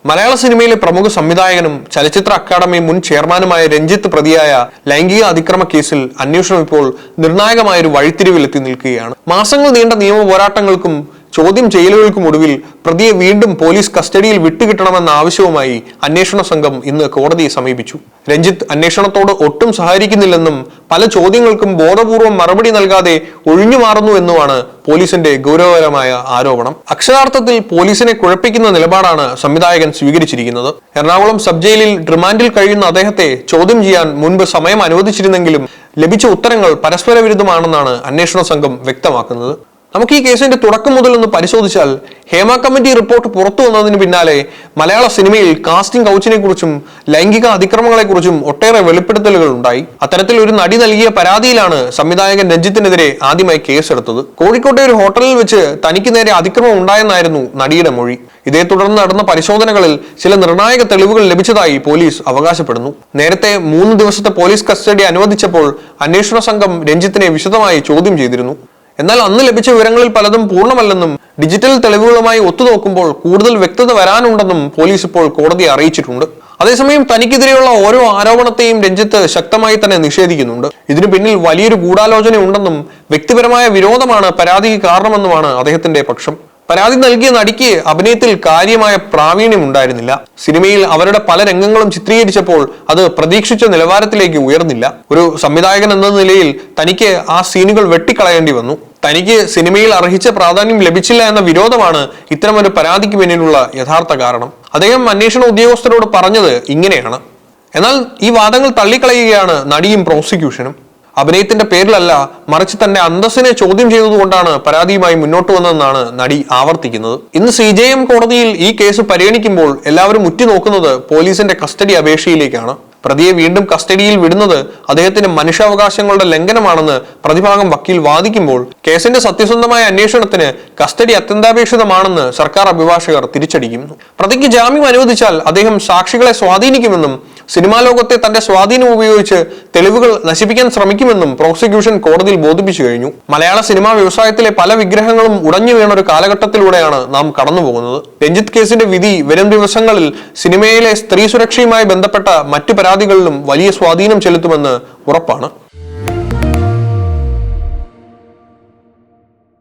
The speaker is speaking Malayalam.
മലയാള സിനിമയിലെ പ്രമുഖ സംവിധായകനും ചലച്ചിത്ര അക്കാദമി മുൻ ചെയർമാനുമായ രഞ്ജിത്ത് പ്രതിയായ ലൈംഗിക അതിക്രമ കേസിൽ അന്വേഷണം ഇപ്പോൾ നിർണായകമായ ഒരു വഴിത്തിരിവിലെത്തി നിൽക്കുകയാണ്. മാസങ്ങൾ നീണ്ട നിയമ പോരാട്ടങ്ങൾക്കും ചോദ്യം ചെയ്യലുകൾക്കും ഒടുവിൽ പ്രതിയെ വീണ്ടും പോലീസ് കസ്റ്റഡിയിൽ വിട്ടുകിട്ടണമെന്ന ആവശ്യവുമായി അന്വേഷണ സംഘം ഇന്ന് കോടതിയെ സമീപിച്ചു. രഞ്ജിത്ത് അന്വേഷണത്തോട് ഒട്ടും സഹകരിക്കുന്നില്ലെന്നും പല ചോദ്യങ്ങൾക്കും ബോധപൂർവം മറുപടി നൽകാതെ ഒഴിഞ്ഞു മാറുന്നു എന്നുമാണ് പോലീസിന്റെ ഗൗരവകരമായ ആരോപണം. അക്ഷരാർത്ഥത്തിൽ പോലീസിനെ കുഴപ്പിക്കുന്ന നിലപാടാണ് സംവിധായകൻ സ്വീകരിച്ചിരിക്കുന്നത്. എറണാകുളം സബ് ജയിലിൽ റിമാൻഡിൽ കഴിയുന്ന അദ്ദേഹത്തെ ചോദ്യം ചെയ്യാൻ മുൻപ് സമയം അനുവദിച്ചിരുന്നെങ്കിലും ലഭിച്ച ഉത്തരങ്ങൾ പരസ്പര വിരുദ്ധമാണെന്നാണ് അന്വേഷണ സംഘം വ്യക്തമാക്കുന്നത്. നമുക്ക് ഈ കേസിന്റെ തുടക്കം മുതൽ ഒന്ന് പരിശോധിച്ചാൽ ഹേമ കമ്മിറ്റി റിപ്പോർട്ട് പുറത്തു വന്നതിന് പിന്നാലെ മലയാള സിനിമയിൽ കാസ്റ്റിംഗ് കൗച്ചിനെ കുറിച്ചും ലൈംഗിക അതിക്രമങ്ങളെക്കുറിച്ചും ഒട്ടേറെ വെളിപ്പെടുത്തലുകൾ ഉണ്ടായി. അത്തരത്തിൽ ഒരു നടി നൽകിയ പരാതിയിലാണ് സംവിധായകൻ രഞ്ജിത്തിനെതിരെ ആദ്യമായി കേസെടുത്തത്. കോഴിക്കോട്ടെ ഒരു ഹോട്ടലിൽ വെച്ച് തനിക്ക് നേരെ അതിക്രമം ഉണ്ടായെന്നായിരുന്നു നടിയുടെ മൊഴി. ഇതേ തുടർന്ന് നടന്ന പരിശോധനകളിൽ ചില നിർണായക തെളിവുകൾ ലഭിച്ചതായി പോലീസ് അവകാശപ്പെടുന്നു. നേരത്തെ 3 ദിവസത്തെ പോലീസ് കസ്റ്റഡി അനുവദിച്ചപ്പോൾ അന്വേഷണ സംഘം രഞ്ജിത്തിനെ വിശദമായി ചോദ്യം ചെയ്തിരുന്നു. എന്നാൽ അന്ന് ലഭിച്ച വിവരങ്ങളിൽ പലതും പൂർണ്ണമല്ലെന്നും ഡിജിറ്റൽ തെളിവുകളുമായി ഒത്തുനോക്കുമ്പോൾ കൂടുതൽ വ്യക്തത വരാനുണ്ടെന്നും പോലീസ് ഇപ്പോൾ കോടതിയെ അറിയിച്ചിട്ടുണ്ട്. അതേസമയം തനിക്കെതിരെയുള്ള ഓരോ ആരോപണത്തെയും രഞ്ജിത്ത് ശക്തമായി തന്നെ നിഷേധിക്കുന്നുണ്ട്. ഇതിനു പിന്നിൽ വലിയൊരു ഗൂഢാലോചന ഉണ്ടെന്നും വ്യക്തിപരമായ വിരോധമാണ് പരാതിക്ക് കാരണമെന്നുമാണ് അദ്ദേഹത്തിന്റെ പക്ഷം. പരാതി നൽകിയ നടിക്ക് അഭിനയത്തിൽ കാര്യമായ പ്രാവീണ്യം ഉണ്ടായിരുന്നില്ല. സിനിമയിൽ അവരുടെ പല രംഗങ്ങളും ചിത്രീകരിച്ചപ്പോൾ അത് പ്രതീക്ഷിച്ച നിലവാരത്തിലേക്ക് ഉയർന്നില്ല. ഒരു സംവിധായകൻ എന്ന നിലയിൽ തനിക്ക് ആ സീനുകൾ വെട്ടിക്കളയേണ്ടി വന്നു. തനിക്ക് സിനിമയിൽ അർഹിച്ച പ്രാധാന്യം ലഭിച്ചില്ല എന്ന വിരോധമാണ് ഇത്തരമൊരു പരാതിക്ക് പിന്നിലുള്ള യഥാർത്ഥ കാരണം. അദ്ദേഹം അന്വേഷണ ഉദ്യോഗസ്ഥരോട് പറഞ്ഞത് ഇങ്ങനെയാണ്. എന്നാൽ ഈ വാദങ്ങൾ തള്ളിക്കളയുകയാണ് നടിയും പ്രോസിക്യൂഷനും. അഭിനയത്തിന്റെ പേരിലല്ല, മറിച്ച് തന്റെ അന്തസ്സിനെ ചോദ്യം ചെയ്തതുകൊണ്ടാണ് പരാതിയുമായി മുന്നോട്ട് വന്നതെന്നാണ് നടി ആവർത്തിക്കുന്നത്. ഇന്ന് CJM കോടതിയിൽ ഈ കേസ് പരിഗണിക്കുമ്പോൾ എല്ലാവരും ഉറ്റുനോക്കുന്നത് പോലീസിന്റെ കസ്റ്റഡി അപേക്ഷയിലേക്കാണ്. പ്രതിയെ വീണ്ടും കസ്റ്റഡിയിൽ വിടുന്നത് അദ്ദേഹത്തിന്റെ മനുഷ്യാവകാശങ്ങളുടെ ലംഘനമാണെന്ന് പ്രതിഭാഗം വക്കീൽ വാദിക്കുമ്പോൾ കേസിന്റെ സത്യസന്ധമായ അന്വേഷണത്തിന് കസ്റ്റഡി അത്യന്താപേക്ഷിതമാണെന്ന് സർക്കാർ അഭിഭാഷകർ തിരിച്ചടിക്കുന്നു. പ്രതിക്ക് ജാമ്യം അനുവദിച്ചാൽ അദ്ദേഹം സാക്ഷികളെ സ്വാധീനിക്കുമെന്നും സിനിമാ ലോകത്തെ തന്റെ സ്വാധീനം ഉപയോഗിച്ച് തെളിവുകൾ നശിപ്പിക്കാൻ ശ്രമിക്കുമെന്നും പ്രോസിക്യൂഷൻ കോടതിയിൽ ബോധിപ്പിച്ചു കഴിഞ്ഞു. മലയാള സിനിമാ വ്യവസായത്തിലെ പല വിഗ്രഹങ്ങളും ഉടഞ്ഞു വീണ ഒരു കാലഘട്ടത്തിലൂടെയാണ് നാം കടന്നുപോകുന്നത്. രഞ്ജിത്ത് കേസിന്റെ വിധി വരും ദിവസങ്ങളിൽ സിനിമയിലെ സ്ത്രീ സുരക്ഷയുമായി ബന്ധപ്പെട്ട മറ്റു പരാതികളിലും വലിയ സ്വാധീനം ചെലുത്തുമെന്ന് ഉറപ്പാണ്.